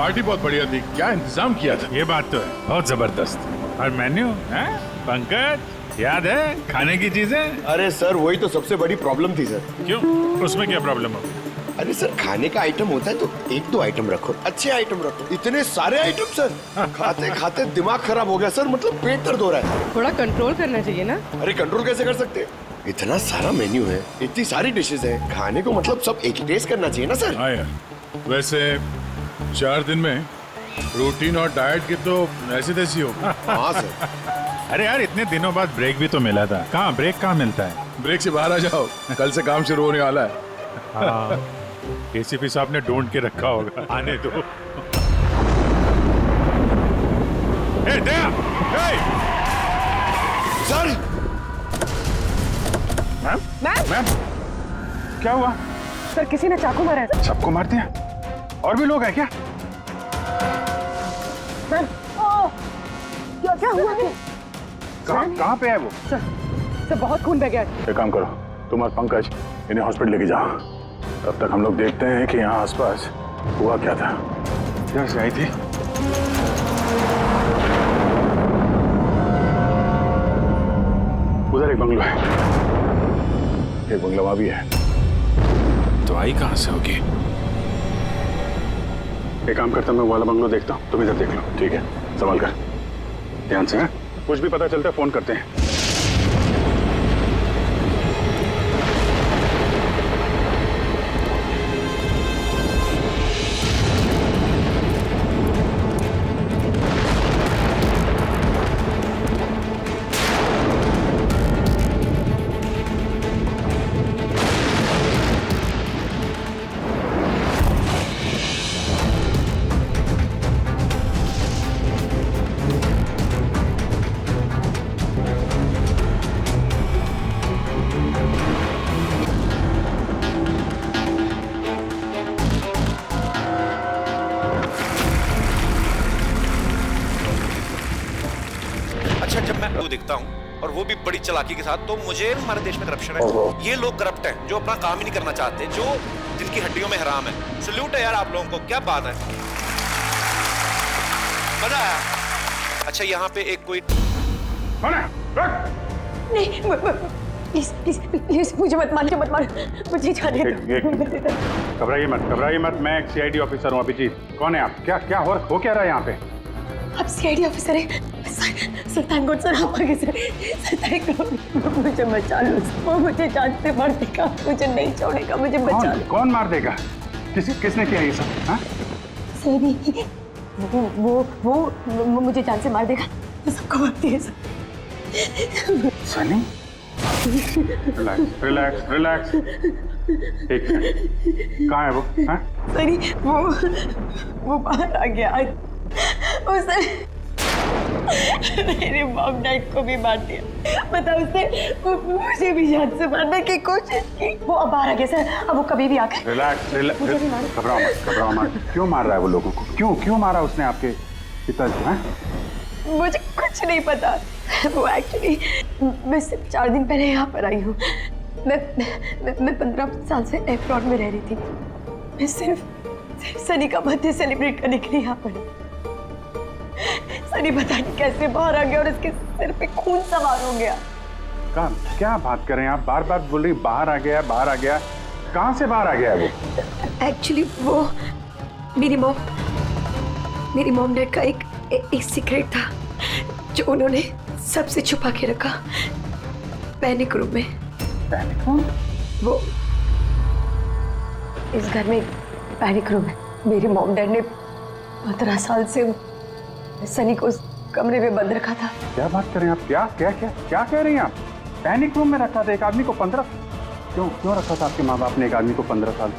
Party बहुत बढ़िया थी, क्या इंतजाम किया था। ये बात तो है, बहुत जबरदस्त। और मेन्यू है पंकज, याद है खाने की चीजें? अरे सर वही तो सबसे बड़ी प्रॉब्लम थी सर। क्यों, उसमें क्या प्रॉब्लम हो? अरे सर खाने का आइटम होता है तो एक दो आइटम रखो, अच्छे आइटम रखो, इतने सारे आइटम सर। खाते खाते दिमाग खराब हो गया सर, मतलब पेट दर्द हो रहा है। थोड़ा कंट्रोल करना चाहिए ना। अरे कंट्रोल कैसे कर सकते हैं? इतना सारा मेन्यू है, इतनी सारी डिशेस है, खाने को मतलब सब एक ही टेस्ट करना चाहिए ना सर। हाँ यार, वैसे 4 दिन में रूटीन और डाइट की तो ऐसी तैसी हो। हाँ सर। अरे यार इतने दिनों बाद ब्रेक भी तो मिला था, कहाँ ब्रेक कहाँ मिलता है? ब्रेक से बाहर आ जाओ, कल से काम शुरू होने वाला है। हाँ, एसीपी साहब ने ढूंढ के रखा होगा, आने दो। ए, दया! ए! सर मैम, क्या हुआ? सर किसी ने चाकू मारा है। सबको मार दिया? और भी लोग हैं क्या? सर क्या हुआ? कहाँ पे है वो? सर बहुत खून बह गया है। एक काम करो, तुम और पंकज इन्हें हॉस्पिटल लेके जाओ। तब तक हम लोग देखते हैं कि यहाँ आसपास हुआ क्या था। इधर से आई थी। उधर एक बंगलो है, एक बंगला वहां भी है। तो आई कहाँ से होगी? एक काम करता हूँ, मैं वाला बंगलो देखता हूँ, तुम इधर देख लो, ठीक है? संभाल कर, ध्यान से। कुछ भी पता चलता है फोन करते हैं। अच्छा जब मैं वो देखता हूँ और वो भी बड़ी चालाकी के साथ, तो मुझे हमारे देश में करप्शन है, ये लोग करप्ट हैं जो अपना काम ही नहीं करना चाहते, जो जिनकी हड्डियों में हराम है। सल्यूट है यार आप लोगों को, क्या बात है, मजा आया। अच्छा यहाँ पे एक कोई नहीं, प्लीज मुझे मत मार, मुझे जाने दो। घबराइए मत, मैं एक सीआईडी ऑफिसर हूँ अभिजीत। कौन है आप? क्या हो क्या रहा है यहाँ पे? आप सीआईडी ऑफिसर हैं? सुल्तान सर आप आगे से मुझे बचा लो, वो मुझे जान से मार देगा, मुझे नहीं छोड़ेगा, मुझे बचा लो। कौन मार देगा? किसने किया ये सब? हाँ? सनी, वो मुझे जान से मार देगा, तो सबको मारती है सनी? रिलैक्स। एक मिनट, कहाँ है वो? हाँ? सनी वो बाहर आ गया, उसने मेरे मॉम डैड को भी मार दिया, पता उसने मुझे भी जान से मारने की कोशिश की। वो अब बाहर आ गया सर, अब वो कभी भी आकर रिलैक्स। घबराओ मत। क्यों मार रहा है वो लोगों को? क्यों मारा उसने आपके पिताजी? हाँ? मुझे कुछ नहीं पता। वो एक्चुअली मैं सिर्फ 4 दिन पहले यहाँ पर आई हूँ। मैं 15 साल से एयरपोर्ट में रह रही थी। मैं सिर्फ सनी का बर्थडे सेलिब्रेट करने के लिए यहाँ पर। सनी पता नहीं कैसे बाहर आ गया और उसके सिर पे खून सवार हो गया। क्या बात कर रहे हैं आप? बार बोल रही बाहर आ गया। कहाँ से बाहर आ गया है वो? एक्चुअली वो मेरी मॉम डैड का एक सीक्रेट था जो उन्होंने सबसे छुपा के रखा पैनिक रूम में। वो इस घर में पैनिक रूम है। मेरी मॉम डैड ने 15 साल से सनी को उस कमरे में बंद रखा था। क्या बात कर रहे हैं आप? क्या कह रही हैं आप? पैनिक रूम में रखा था एक आदमी को 15? क्यों रखा था आपके माँ बाप ने एक आदमी को 15 साल?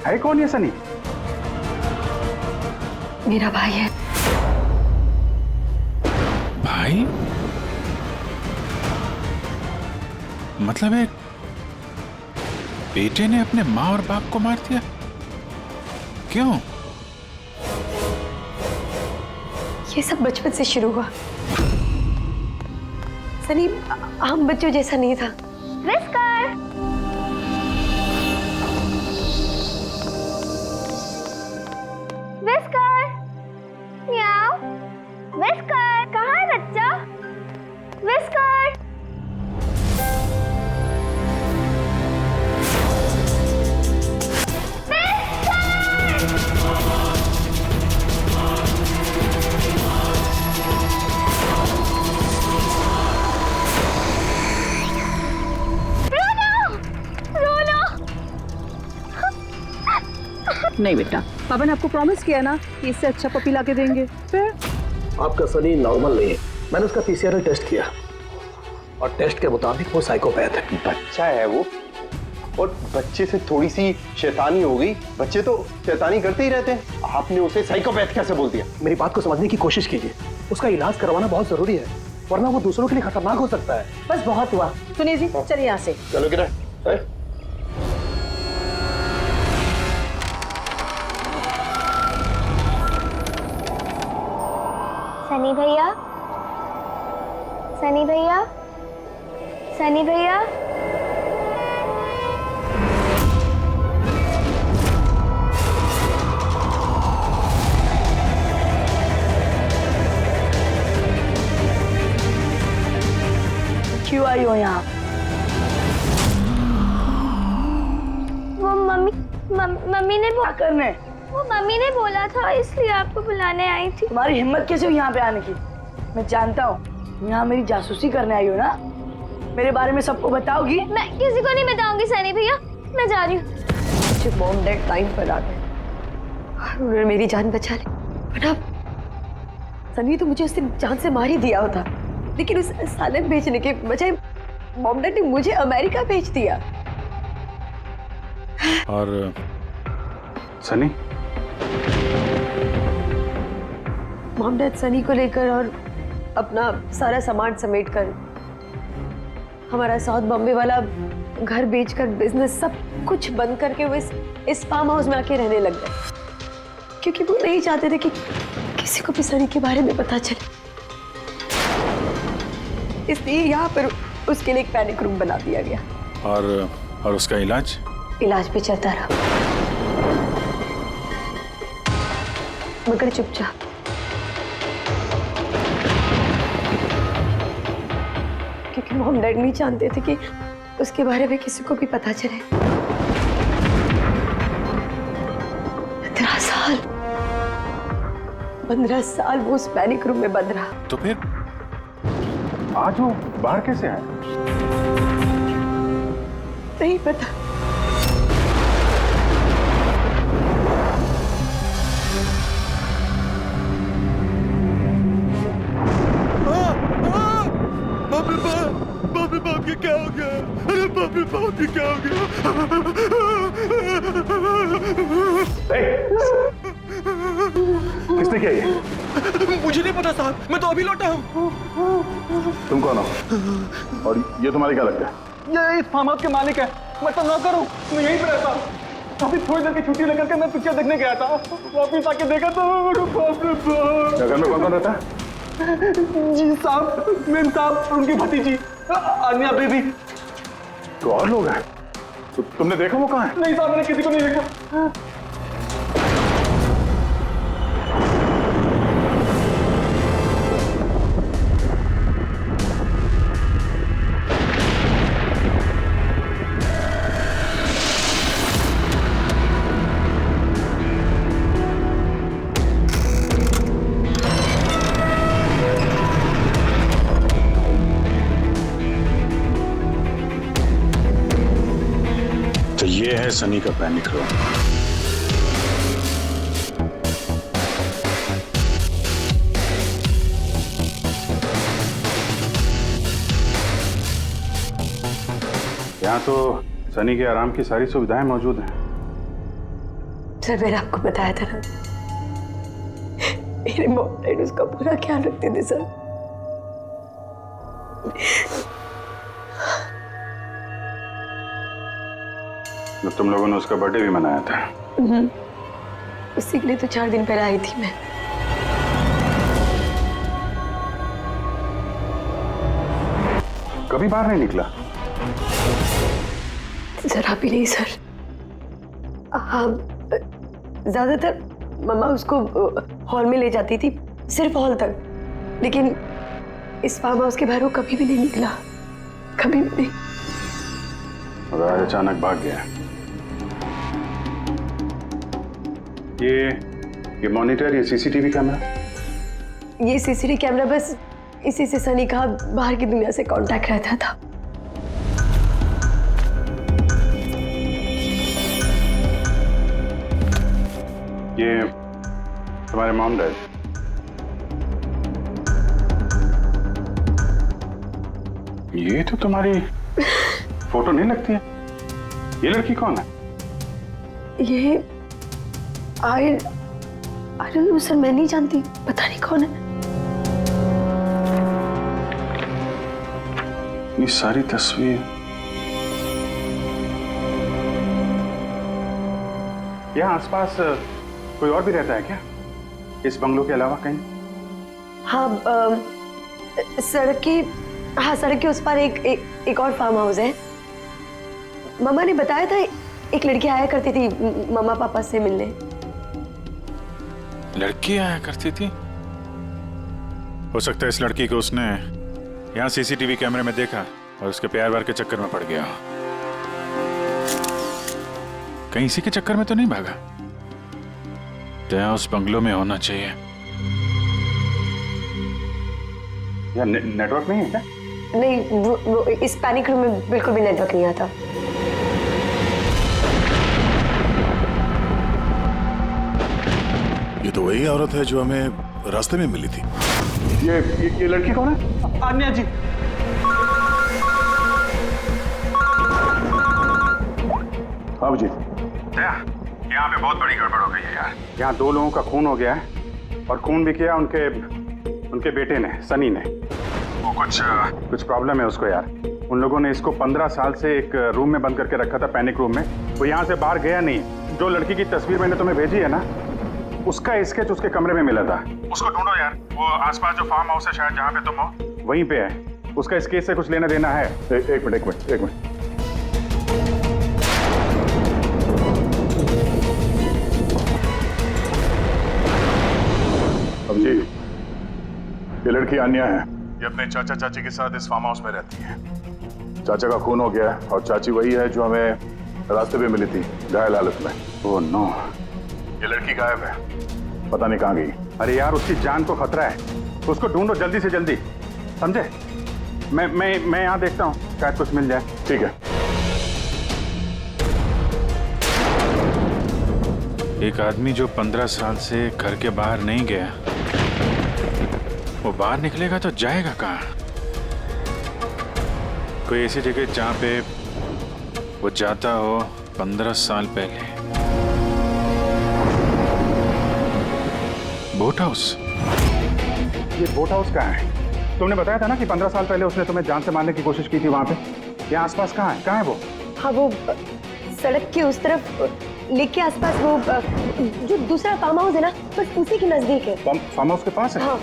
है कौन ये सनी? मेरा भाई है। भाई? मतलब एक बेटे ने अपने माँ और बाप को मार दिया? क्यों? ये सब बचपन से शुरू हुआ। सनी आम बच्चों जैसा नहीं था। विस्कर! विस्कर! नहीं बेटा, पापा ने आपको प्रॉमिस किया ना कि इससे अच्छा पपी ला के देंगे। फिर आपका सनी नॉर्मल नहीं है। मैंने उसका पीसीआर टेस्ट किया और टेस्ट के मुताबिक वो साइकोपैथ है। बच्चा है वो, और बच्चे से थोड़ी सी शैतानी हो गई। बच्चे तो शैतानी करते ही रहते हैं, आपने उसे साइकोपैथ कैसे बोल दिया? मेरी बात को समझने की कोशिश कीजिए। उसका इलाज करवाना बहुत जरूरी है, वरना वो दूसरों के लिए खतरनाक हो सकता है। बस बहुत हुआ। सुनिए जी, चलिए यहाँ से। चलो किरण। सनी भैया, सनी भैया, सनी भैया। क्यों आई हो यहाँ? वो मम्मी ने क्या करने? वो मम्मी ने बोला था, इसलिए आपको बुलाने आई थी। तुम्हारी हिम्मत कैसे हुई यहाँ पे आने की? मैं जानता हूँ यहाँ मेरी जासूसी करने आई हो ना। मेरे बारे में सबको बताओगी? मैं किसी को नहीं बताऊंगी सनी भैया, मैं जा रही हूँ। मुझे मॉम डैड टाइम पर आ गए और उन्होंने मेरी जान बचा ली। बट अब सनी तो मुझे उसने जान से मार ही दिया होता, लेकिन उस सालन भेजने के बजाय मॉम डैड ने मुझे अमेरिका भेज दिया। और सनी, मॉम डैड सनी को लेकर और अपना सारा सामान समेट कर हमारा साउथ बॉम्बे वाला घर बेचकर बिजनेस सब कुछ बंद करके वो इस फार्म हाउस में आके रहने लग गए, क्योंकि वो नहीं चाहते थे कि किसी को भी सनी के बारे में पता चले। इसलिए यहाँ पर उसके लिए एक पैनिक रूम बना दिया गया। और उसका इलाज इलाज भी चलता रहा, मगर चुपचाप। क्योंकि मॉम डैड नहीं जानते थे कि उसके बारे में किसी को भी पता चले। 15 साल वो उस पैनिक रूम में बंद रहा। तो फिर आज वो बाहर कैसे आए? नहीं पता। बाप ये क्या हो गया? अरे बाप ये क्या हो गया? किसने किया ये? मुझे नहीं पता साहब, मैं तो अभी लौटा हूँ। तुम कौन हो और ये तुम्हारे क्या लगता है? ये इस फार्म हाउस के मालिक है, मैं तो नौकर हूँ, मैं यहीं पे रहता हूँ। अभी थोड़ी देर की छुट्टी लेकर के मैं पिक्चर देखने गया था, वापिस आके देखा तो बाप रे बाप। घर में कौन रहता है? जी साहब, मेम साहब, उनकी भतीजी अन्या बेबी। तो और लोग हैं? तो तुमने देखा वो कहाँ है? नहीं साहब, मैंने किसी को नहीं देखा। तो ये है सनी का पैनिक रूम। यहाँ तो सनी के आराम की सारी सुविधाएं मौजूद हैं। सर, मैंने आपको बताया था ना, मेरे मॉम डैड उसका पूरा ख्याल रखते थे सर। तो तुम लोगों ने उसका बर्थडे भी मनाया था? उसी के लिए तो 4 दिन पहले आई थी मैं। कभी बाहर नहीं निकला? जरा भी नहीं सर। हाँ, ज्यादातर मम्मा उसको हॉल में ले जाती थी, सिर्फ हॉल तक, लेकिन इस फार्म हाउस के बाहर वो कभी भी नहीं निकला, कभी भी नहीं। और आज अचानक भाग गया। ये मॉनिटर, ये सीसीटीवी कैमरा? ये सीसीटीवी कैमरा बस इसी से सनी का बाहर की दुनिया से कांटेक्ट रहता था। ये तुम्हारे मॉम डैड। ये तो तुम्हारी फोटो नहीं लगती है। ये लड़की कौन है? ये आई डोंट नो सर, मैं नहीं जानती, पता नहीं कौन है। ये सारी तस्वीर यहाँ आसपास कोई और भी रहता है क्या, इस बंगलो के अलावा कहीं? हाँ, सड़क के उस पार एक और फार्म हाउस है। मम्मा ने बताया था एक लड़की आया करती थी मम्मा पापा से मिलने। लड़की आया करती थी? हो सकता है इस लड़की को उसने यहाँ सीसीटीवी कैमरे में देखा और उसके प्यार वार के चक्कर में पड़ गया। कहीं इसी के चक्कर में तो नहीं भागा? दया उस बंगलो में होना चाहिए। यार नेटवर्क नहीं है क्या? नहीं, वो इस पैनिक रूम में बिल्कुल भी नेटवर्क नहीं आता। ये तो वही औरत है जो हमें रास्ते में मिली थी। ये लड़की कौन है? आन्या जी। हाँ जी। दया, यहाँ पे बहुत बड़ी गड़बड़ हो गई है यार। यहाँ 2 लोगों का खून हो गया है और खून भी किया उनके बेटे ने, सनी ने। वो कुछ प्रॉब्लम है उसको यार। उन लोगों ने इसको 15 साल से एक रूम में बंद करके रखा था, पैनिक रूम में। वो यहाँ से बाहर गया नहीं। जो लड़की की तस्वीर मैंने तुम्हें भेजी है ना, उसका स्केच उसके कमरे में मिला था। उसको ढूंढो यार। वो आसपास जो फार्म हाउस है शायद जहाँ पे तुम हो, वहीं पे है। उसका स्केच से कुछ लेना देना है। एक मिनट। अब जी, ये लड़की आन्या है। ये अपने चाचा चाची के साथ इस फार्म हाउस में रहती है। चाचा का खून हो गया और चाची वही है जो हमें रास्ते पे मिली थी घायल हालत में। Oh no. ये लड़की गायब है, पता नहीं कहाँ गई। अरे यार, उसकी जान को खतरा है। उसको ढूंढो जल्दी से जल्दी, समझे? मैं यहाँ देखता हूँ, शायद कुछ मिल जाए। ठीक है। एक आदमी जो 15 साल से घर के बाहर नहीं गया, वो बाहर निकलेगा तो जाएगा कहाँ? कोई ऐसी जगह जहाँ पे वो जाता हो 15 साल पहले। Boat house. ये बोट हाउस कहाँ है? तुमने बताया था ना कि 15 साल पहले उसने तुम्हें जान से मारने की कोशिश की थी वहाँ पे। यहाँ आसपास कहाँ है? कहाँ है वो? हाँ, वो सड़क के उस तरफ, लेक के आसपास, वो जो दूसरा फार्म हाउस है ना, बस उसी के नजदीक है। फार्म हाउस के पास है? हाँ।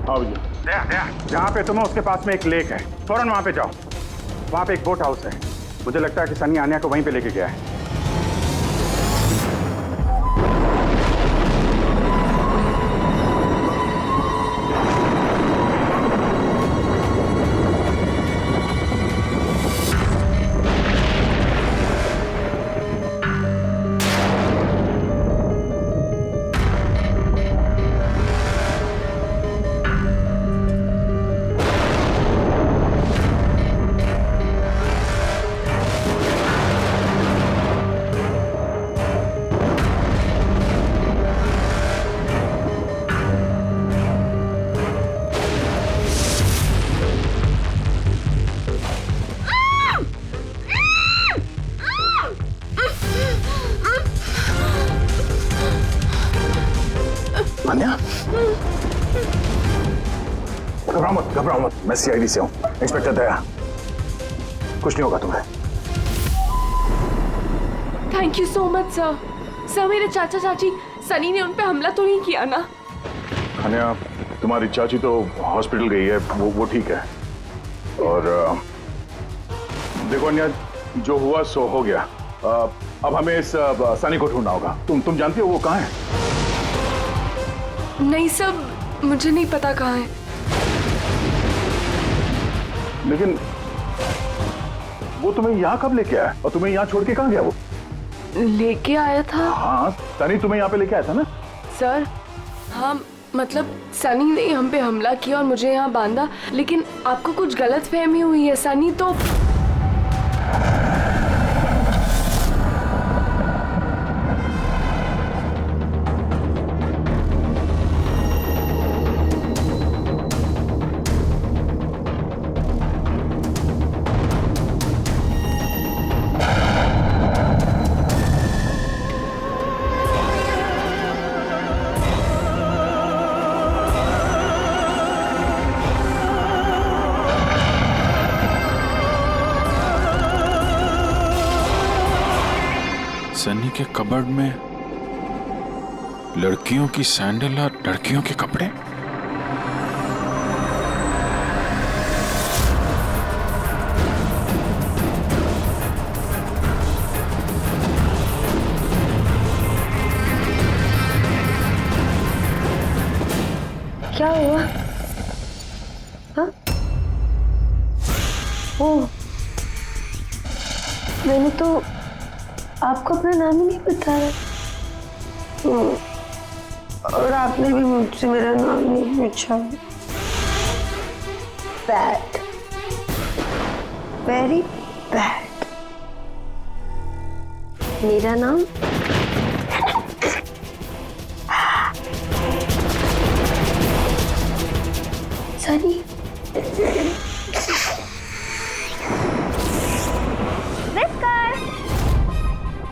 हाँ भैया, जहाँ पे तुम हो उसके पास में एक लेक है, फौरन वहाँ पे जाओ। वहाँ पे एक बोट हाउस है। मुझे लगता है कि सनी आन्या को वहीं पे लेके गया है। आन्या, घबराओ मत। मैं सीआईडी से हूँ, इंस्पेक्टर दया। कुछ नहीं होगा तुम्हें। Thank you so much sir. Sir, मेरे चाचा चाची सनी ने उन पे हमला तो नहीं किया ना? आन्या, तुम्हारी चाची तो हॉस्पिटल गई है, वो ठीक है। और देखो अन्या, जो हुआ सो हो गया। अब हमें इस सनी को ढूंढना होगा। तुम जानती हो वो कहाँ है? नहीं सर, मुझे नहीं पता कहाँ है। लेकिन वो तुम्हें यहाँ कब लेके आया और तुम्हें यहाँ छोड़ के कहाँ गया? वो लेके आया था। हाँ, सनी तुम्हें यहाँ पे लेके आया था ना? सर हाँ, मतलब सनी ने हम पे हमला किया और मुझे यहाँ बांधा, लेकिन आपको कुछ गलत फहमी हुई है। सनी तो सनी के कबर्ड में लड़कियों की सैंडल और लड़कियों के कपड़े। क्या हुआ? हाँ? ओह, मैंने तो आपको अपना नाम ही नहीं बताया। और आपने भी मुझसे मेरा नाम नहीं पूछा। Bad, very bad. मेरा नाम Sunny.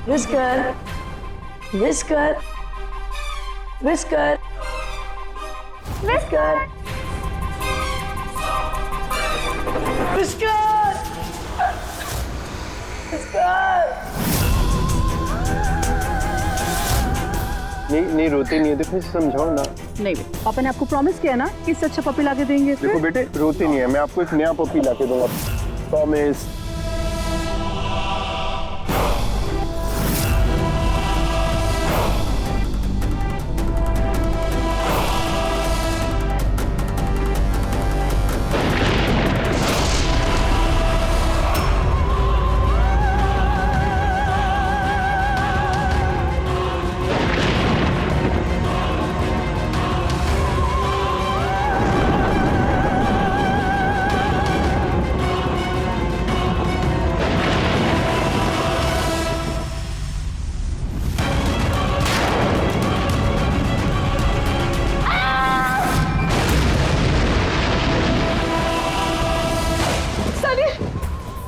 Whisker, whisker, whisker, whisker, whisker, whisker. नहीं रोती नहीं है, देखो इसे समझाओ ना। नहीं, पापा ने आपको प्रॉमिस किया ना कि इससे अच्छा पपी लाके देंगे। देखो बेटे, रोती नहीं है, मैं आपको एक नया पपी लाके दूंगा, प्रॉमिस।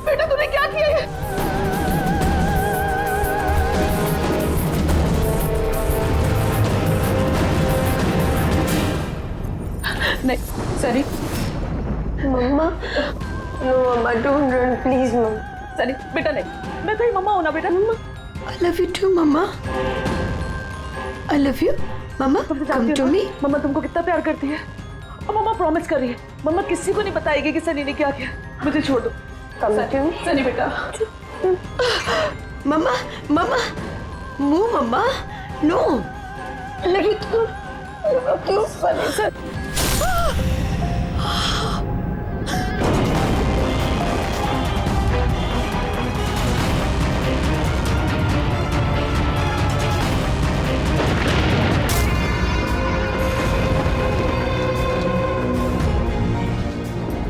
बेटा तूने क्या किया है? नहीं सनी। मम्मा, नो मम्मा, डोंट रन प्लीज मम्मा। सनी बेटा नहीं, मैं तेरी मम्मा हूं ना बेटा। मम्मा आई लव यू टू मम्मा, आई लव यू मम्मा, कम टू मी। मम्मा तुमको कितना प्यार करती है और मम्मा प्रॉमिस कर रही है मम्मा किसी को नहीं बताएगी कि सनी ने क्या किया। मुझे छोड़ दो। सनी बेटा। मम्मा, मम्मा, मुंह मम्मा, नो। लगी तो क्यों सनी सर?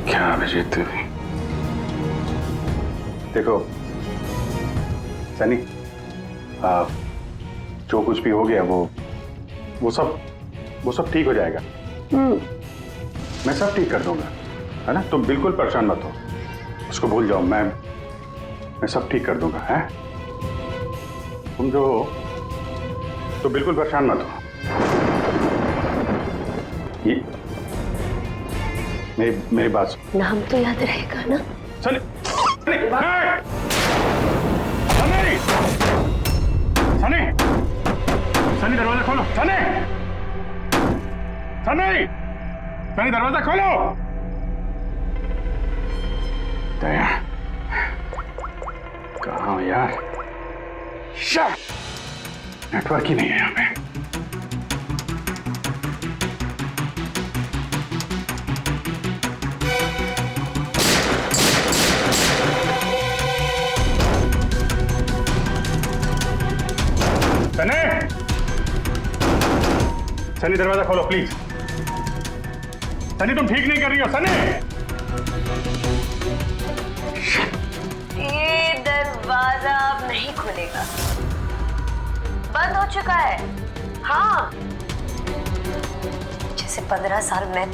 क्या अभिजीत, देखो सनी, जो कुछ भी हो गया वो सब ठीक हो जाएगा। मैं सब ठीक कर दूंगा, है ना? तुम बिल्कुल परेशान मत हो, उसको भूल जाओ। मैं सब ठीक कर दूंगा, है? तुम जो हो तो बिल्कुल परेशान मत हो। ये मेरी बात सुन। नाम तो याद रहेगा ना? सनी, सनी, सनी, सनी दरवाजा खोलो। सनी, सनी, सनी दरवाजा खोलो। दया, कहाँ हो यार? नेटवर्क ही नहीं है यहाँ पे। सनी, सनी दरवाजा खोलो प्लीज। सनी तुम ठीक नहीं कर रही हो। सनी, ये दरवाजा अब नहीं खुलेगा, बंद हो चुका है। हाँ, जैसे 15 साल मैं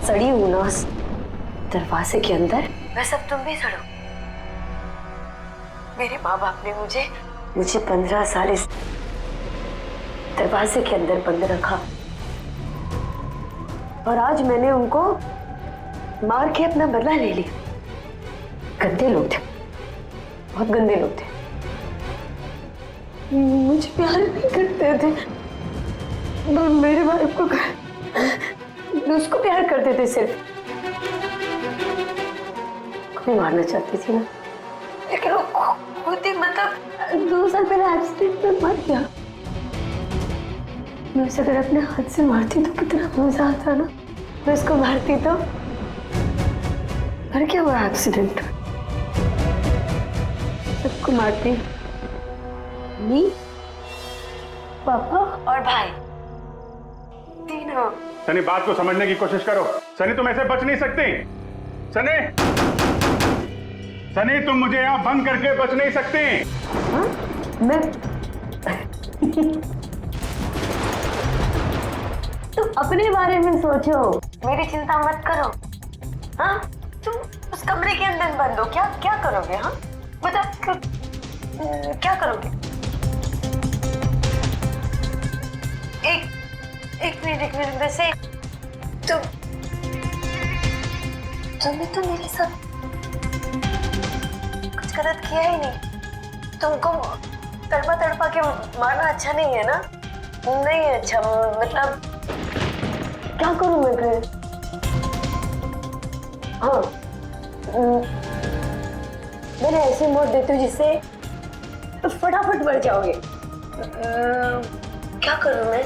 सड़ी हूं ना उस दरवाजे के अंदर, वैसे अब तुम भी सड़ो। मेरे माँ बाप ने मुझे 15 साल इस दरवाजे के अंदर बंद रखा और आज मैंने उनको मार के अपना बदला ले लिया। गंदे लोग थे, बहुत गंदे लोग थे। मुझे प्यार नहीं करते थे। मेरे वाइफ को उसको प्यार करते थे सिर्फ। कोई मारना चाहती थी ना, लेकिन वो खुद ही मतलब 2 साल पहले एक्सीडेंट में मर गया। मैं उसे अगर अपने हाथ से मारती तो कितना मजा आता ना। मैं उसको मारती तो मर क्या हुआ एक्सीडेंट। सबको मारती, मम्मी, पापा और भाई, तीनों। सनी, बात को समझने की कोशिश करो। सनी, तुम ऐसे बच नहीं सकती। सनी, सनी, तुम मुझे यहाँ बंद करके बच नहीं सकती। हाँ? मैं तुम अपने बारे में सोचो, मेरी चिंता मत करो। हाँ, तुम उस कमरे के अंदर बंद हो। क्या क्या करोगे? हाँ बताओ, क्या करोगे? एक मिनट वैसे तुमने तो मेरे साथ कुछ गलत किया ही नहीं। तुमको तड़पा के मारना अच्छा नहीं है ना? नहीं अच्छा, मतलब क्या करूं मैं फिर? हाँ, मैंने ऐसे मौत देती हूँ जिससे फटाफट मर जाओगे। क्या करूं मैं?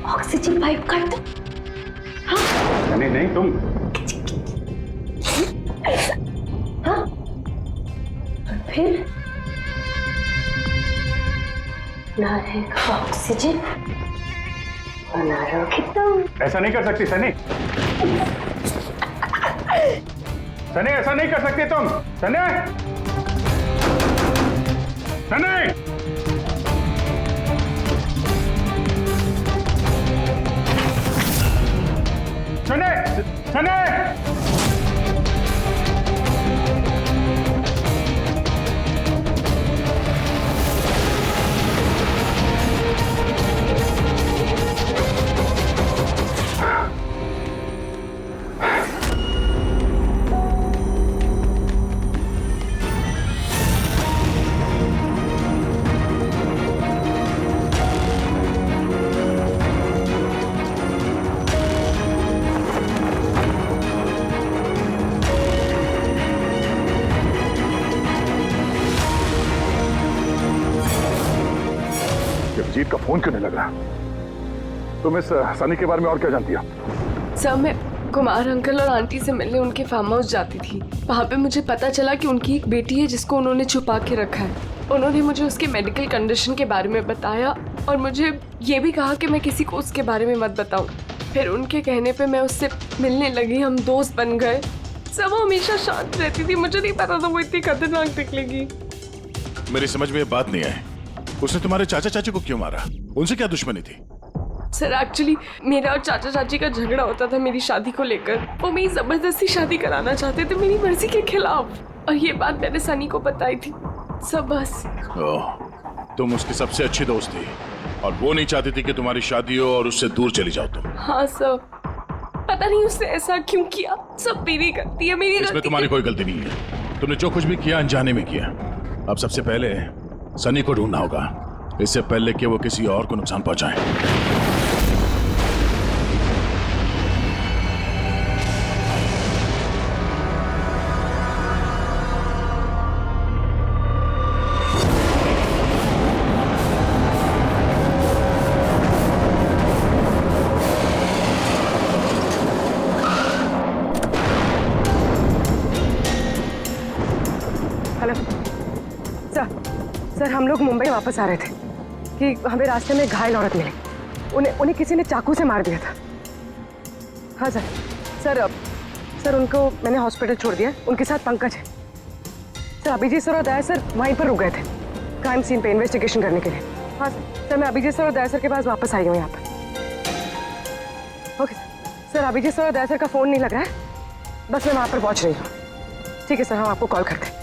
ऑक्सीजन पाइप काट दो। हाँ? नहीं, तुम। हाँ? फिर ना रहेगा ऑक्सीजन और ना रहोगे तुम। ऐसा नहीं कर सकती सनी। सनी, ऐसा नहीं कर सकती तुम। सनी, सनी, सनी, सनी। जीत का फोन क्यों नहीं लग रहा? तुम इस सनी के बारे में और क्या जानती हो? सर, मैं कुमार अंकल और आंटी से मिलने उनके फार्म हाउस जाती थी। वहाँ पे मुझे पता चला कि उनकी एक बेटी है जिसको उन्होंने छुपा के रखा है। उन्होंने मुझे उसके मेडिकल कंडीशन के बारे में बताया और मुझे ये भी कहा कि मैं किसी को उसके बारे में मत बताऊं। फिर उनके कहने पे मैं उससे मिलने लगी, हम दोस्त बन गए। सर, वो हमेशा शांत रहती थी, मुझे नहीं पता था वो इतनी खतरनाक निकलेगी। मेरी समझ में ये बात नहीं आई, उसने तुम्हारे चाचा चाची को क्यों मारा? उनसे क्या दुश्मनी थी? सर, एक्चुअली मेरा और चाचा चाची का झगड़ा होता था मेरी शादी को लेकर। वो मेरी जबरदस्ती शादी कराना चाहते थे मेरी मर्जी के खिलाफ, और ये बात मैंने सनी को बताई थी। सब बस। तुम उसकी सबसे अच्छी दोस्त थी और वो नहीं चाहती थी कि तुम्हारी शादी हो और उससे दूर चली जाओ तुम। हाँ सर, पता नहीं उसने ऐसा क्यों किया। सब मेरी गलती है, मेरी इसमें तुम्हारी कोई गलती नहीं है। तुमने जो कुछ भी किया अनजाने में किया। अब सबसे पहले सनी को ढूंढना होगा, इससे पहले कि वो किसी और को नुकसान पहुंचाए। हेलो सर, हम लोग मुंबई वापस आ रहे थे कि हमें रास्ते में घायल औरत मिली। उन्हें किसी ने चाकू से मार दिया था। हाँ सर, उनको मैंने हॉस्पिटल छोड़ दिया। उनके साथ पंकज है। सर, अभिजीत सर और दया सर वहीं पर रुक गए थे क्राइम सीन पे इन्वेस्टिगेशन करने के लिए। हाँ सर, मैं अभिजीत सर और दया सर के पास वापस आई हूँ यहाँ पर। ओके सर, अभिजीत सर और दया सर का फ़ोन नहीं लग रहा है, बस मैं वहाँ पर पहुँच रही हूँ। ठीक है सर, हम आपको कॉल करते हैं।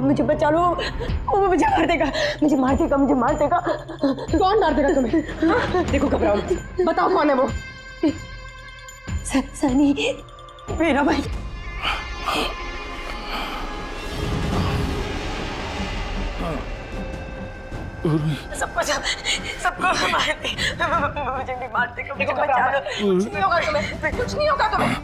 मुझे बचा लो, वो मुझे मार देगा, मुझे मार देगा, मुझे मार देगा। कौन मार देगा तुम्हें? हाँ? देखो घबराओ मत। बताओ कौन है वो? सनी, मेरा भाई। सबको मार दे, मुझे भी मार देगा, मुझे बचा लो। कुछ नहीं होगा तुम्हें, कुछ नहीं होगा तुम्हें।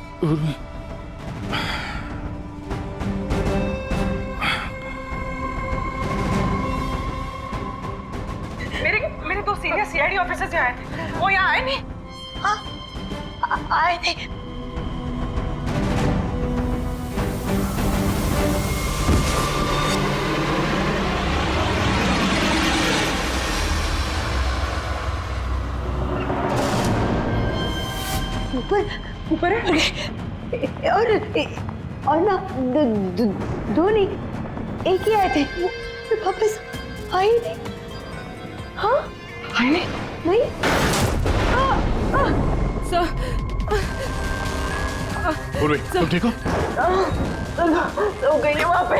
मेरे दो सीनियर सीआईडी ऑफिसर्स यहाँ आए थे, वो यहाँ आए नहीं? हाँ, आए थे। ऊपर है और ना दो नहीं, एक ही आए थे, वो वापस आए नहीं। हाँ, आए नहीं। सर, पूर्वी, तुम ठीक हो? सो गई है वहाँ पे।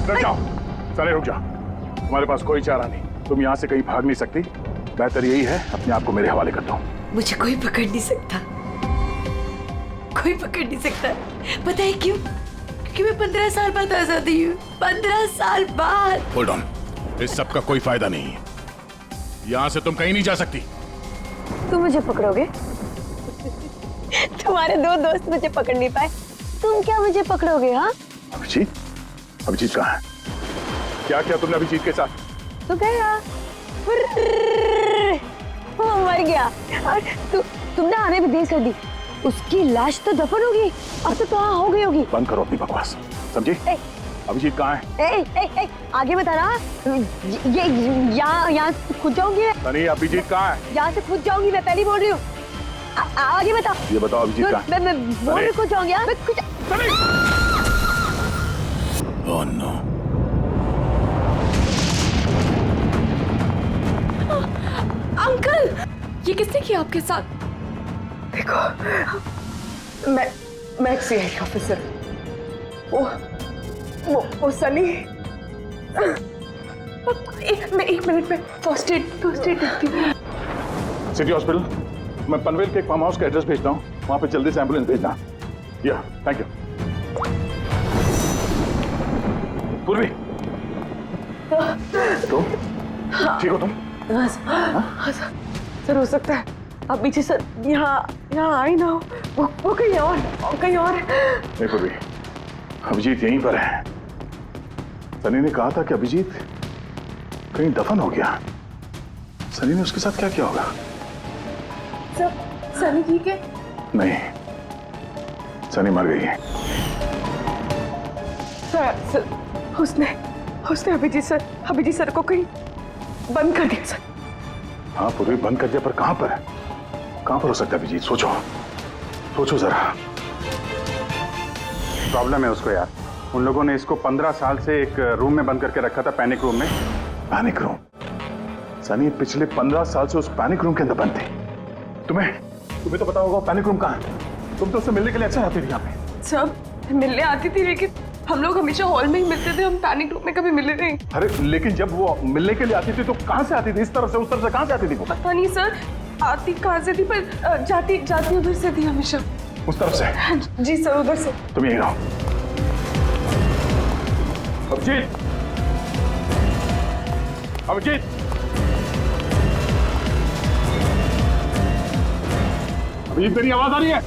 रुक जाओ, सारे रुक जाओ। तुम्हारे पास कोई चारा नहीं, तुम यहाँ से कहीं भाग नहीं सकती। बेहतर यही है अपने आप को मेरे हवाले कर दो। मुझे कोई पकड़ नहीं सकता, कोई पकड़ नहीं सकता। पता है क्यों? क्योंकि मैं 15 साल बाद आजादी हूँ। 15 साल बाद। होल्ड ऑन, इस सब का कोई फायदा नहीं है। यहाँ से तुम कहीं नहीं जा सकती। तुम मुझे पकड़ोगे? तुम्हारे दो दोस्त मुझे पकड़ नहीं पाए, तुम क्या मुझे पकड़ोगे? हाँ, अभिजीत, अभिजीत कहाँ है? क्या किया तुमने अभिजीत के साथ? तो गया, वो मर गया और तुमने आने भी देर कर दी। उसकी लाश तो दफन होगी, अब तो कहाँ हो गई होगी। बंद करो अपनी बकवास, समझी? अभिजीत कहाँ है? आगे बता रहा, ये यहाँ से खुद जाऊंगी। सनी, अभिजीत कहाँ है? यहाँ से खुद जाऊंगी, मैं पहले बोल रही हूँ। आगे बता। ये बताओ अभिजीत कहाँ है? मैं बोल रही खुद जाऊंगी। Oh no. अंकल, ये किसने किया आपके साथ? देखो, मैं एक सीआईडी ऑफिसर, वो सनी। एक मिनट में फर्स्ट एड देखती हूँ। सिटी हॉस्पिटल, मैं पनवेल के एक फार्म हाउस का एड्रेस भेजता हूँ, वहाँ पे जल्दी से एम्बुलेंस भेजना। या, थैंक यू। पूर्वी, तुम ठीक हो? तुम हाँ सर, हो सकता है अब पीछे सर यहाँ आई ना हो, वो कहीं और नहीं पूर्वी, अभिजीत यहीं पर है। सनी ने कहा था कि अभिजीत कहीं दफन हो गया। सनी ने उसके साथ क्या किया होगा? सर, सनी ठीक है? नहीं, सनी मर गई है। सर, उसने अभिजीत सर को कहीं बंद कर दिया सर। हाँ पूर्वी, बंद कर दिया, पर कहां पर है? कहां पर हो सकता है अभिजीत? सोचो जरा। प्रॉब्लम है उसको यार। उन लोगों ने इसको 15 साल से एक रूम में बंद करके रखा था, पैनिक रूम में। Panic room? सनी पिछले 15 साल से उस पैनिक रूम के अंदर बंद थी। तुम्हें तो पता होगा पैनिक रूम कहाँ है। तुम तो उससे मिलने के लिए अक्सर आती थी यहाँ पे। सब मिलने आती थी, लेकिन हम लोग हमेशा हॉल में ही मिलते थे, हम पैनिक रूम में कभी मिले नहीं। अरे लेकिन जब वो मिलने के लिए आती थी तो कहाँ से आती थी? इस तरफ से, उस तरफ से, कहाँ से आती थी वो? पता नहीं सर, आती कहाँ से थी, पर जाती उधर से थी हमेशा। उस तरफ से? जी सर, उधर से। तुम यहीं रहो। अभिजीत, अभिजीत, अभिजीत, मेरी आवाज आ रही है?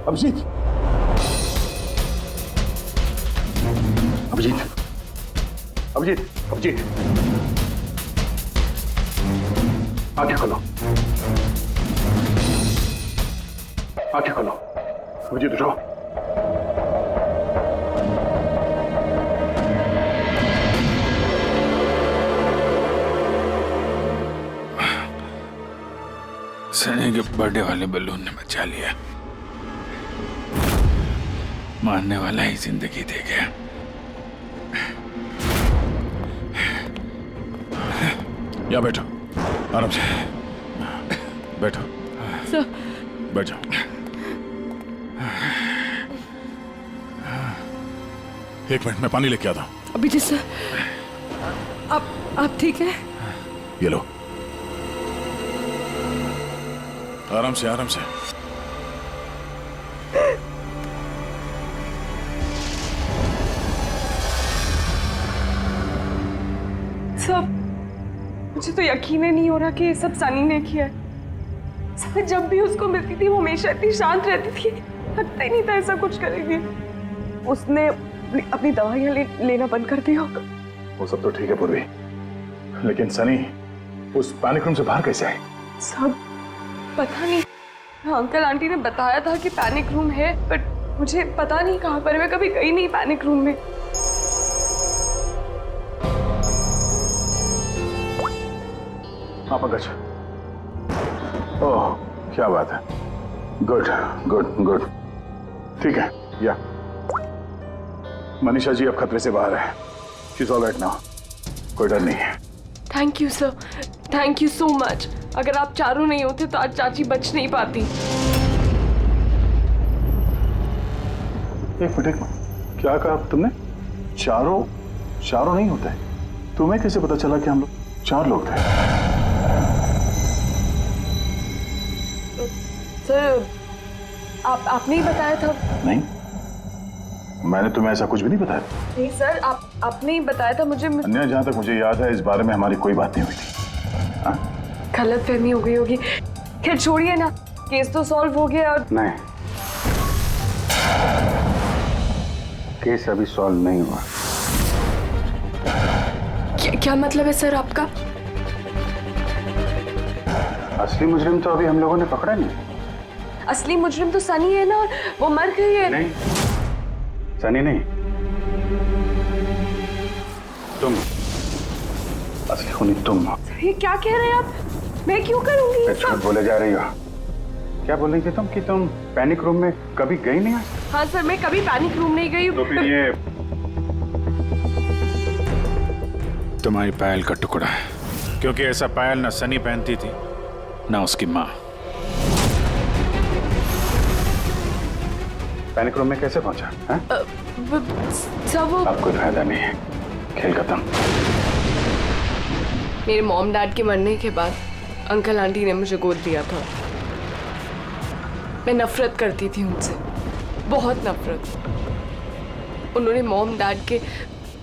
अभिजीत, अभिजीत, अभिजीत, अभिजीत, आंखें खोलो, आंखें खोलो, अभिजीत उठो। सनी के बर्थडे वाले बलून ने बचा लिया, मारने वाला ही जिंदगी दे गया। यहाँ बैठो, आराम से बैठो। सर, बैठ जाओ। एक मिनट, मैं पानी लेके आता हूँ। अभिजीत सर, आप ठीक है? ये लो, आराम से, आराम से। सब मुझे तो यकीन ही नहीं हो रहा कि ये सब सनी ने किया है। सब जब भी उसको मिलती थी वो हमेशा इतनी शांत रहती थी, लगता ही नहीं था ऐसा कुछ करेगी। उसने अपनी दवाइयां लेना बंद कर दिया होगा। वो सब तो ठीक है पूर्वी, लेकिन सनी उस पैनिक रूम से बाहर कैसे आई? सब पता नहीं। अंकल आंटी ने बताया था कि पैनिक रूम है, बट मुझे पता नहीं कहाँ पर। मैं कभी गई नहीं पैनिक रूम में। हाँ पंकज, ओह क्या बात है, गुड गुड गुड, ठीक है। या मनीषा जी अब खतरे से बाहर है, she is all right now, कोई डर नहीं है। Thank you sir, thank you so much. अगर आप चारों नहीं होते तो आज चाची बच नहीं पाती। एक मिनट, क्या कहा तुमने? चारों नहीं होते? तुम्हें कैसे पता चला कि हम लोग 4 लोग थे? सर, आपने ही बताया था। नहीं, मैंने तुम्हें ऐसा कुछ भी नहीं बताया। नहीं सर, आपने ही बताया था मुझे। अन्य, जहां तक मुझे याद है इस बारे में हमारी कोई बात नहीं हुई थी। हाँ? गलत फहमी हो गई होगी। खैर छोड़िए ना, केस तो सॉल्व हो गया। और नहीं, केस अभी सॉल्व नहीं हुआ। क्या मतलब है सर आपका? असली मुजरिम तो अभी हम लोगों ने पकड़ा नहीं। असली मुजरिम तो सनी है ना, और वो मर गई है। नहीं, सनी नहीं, तुम असली खूनी तुम हो। ये क्या कह रहे हैं आप? मैं क्यों करूंगी ये झूठ सब? बोले जा रही हो। क्या बोल रही थी तुम कि तुम पैनिक रूम में कभी गई नहीं? हाँ सर, मैं कभी पैनिक रूम नहीं गई। तो फिर ये तुम्हारी पायल का टुकड़ा है, क्योंकि ऐसा पायल ना सनी पहनती थी ना उसकी माँ। पैनिक रूम में कैसे पहुंचा? सब वो अब कोई फायदा नहीं है, खेल खत्म। मेरे मॉम डैड के मरने के बाद अंकल आंटी ने मुझे गोद दिया था। मैं नफरत करती थी उनसे, बहुत नफरत। उन्होंने मॉम डैड के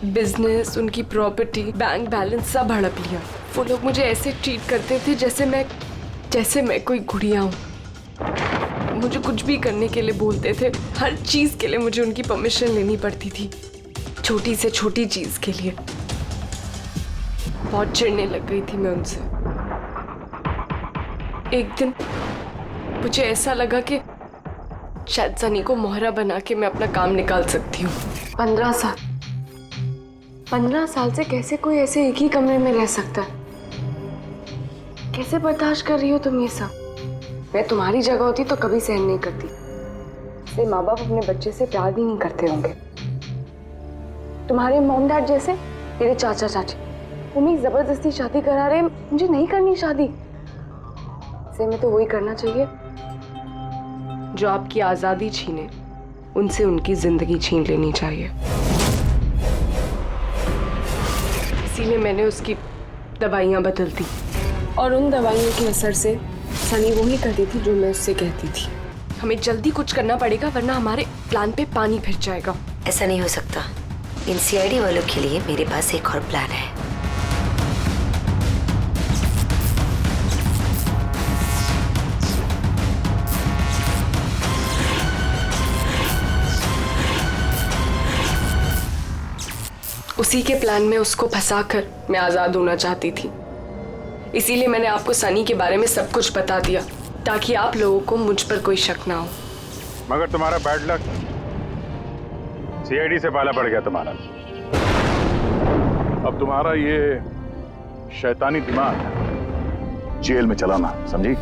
बिजनेस, उनकी प्रॉपर्टी, बैंक बैलेंस सब हड़प लिया। वो लोग मुझे ऐसे ट्रीट करते थे जैसे मैं कोई गुड़िया हूँ। मुझे कुछ भी करने के लिए बोलते थे, हर चीज के लिए मुझे उनकी परमिशन लेनी पड़ती थी, छोटी से छोटी चीज के लिए। बहुत चिढ़ने लग गई थी मैं उनसे। एक दिन मुझे ऐसा लगा कि शायद सनी को मोहरा बना के मैं अपना काम निकाल सकती हूँ। 15 साल से कैसे कोई ऐसे एक ही कमरे में रह सकता है? कैसे बर्दाश्त कर रही हो तुम ये सब? मैं तुम्हारी जगह होती तो कभी सहन नहीं करती। इसलिए माँ बाप अपने बच्चे से प्यार भी नहीं करते होंगे। तुम्हारे मॉम डैड जैसे तेरे चाचा चाची उन्हीं जबरदस्ती शादी करा रहे। मुझे नहीं करनी शादी। इसलिए मैं तो वही करना चाहिए जो आपकी आजादी छीने, उनसे उनकी जिंदगी छीन लेनी चाहिए। इसीलिए मैंने उसकी दवाइयाँ बदल दी, और उन दवाइयों के असर से सनी वही करती थी जो मैं उससे कहती थी। हमें जल्दी कुछ करना पड़ेगा, वरना हमारे प्लान पे पानी फिर जाएगा। ऐसा नहीं हो सकता। इन सीआईडी वालों के लिए मेरे पास एक और प्लान है। उसी के प्लान में उसको फंसाकर मैं आजाद होना चाहती थी। इसीलिए मैंने आपको सनी के बारे में सब कुछ बता दिया ताकि आप लोगों को मुझ पर कोई शक ना हो। मगर तुम्हारा बैड लक, सीआईडी से पाला पड़ गया तुम्हारा। अब तुम्हारा ये शैतानी दिमाग जेल में चलाना, समझी?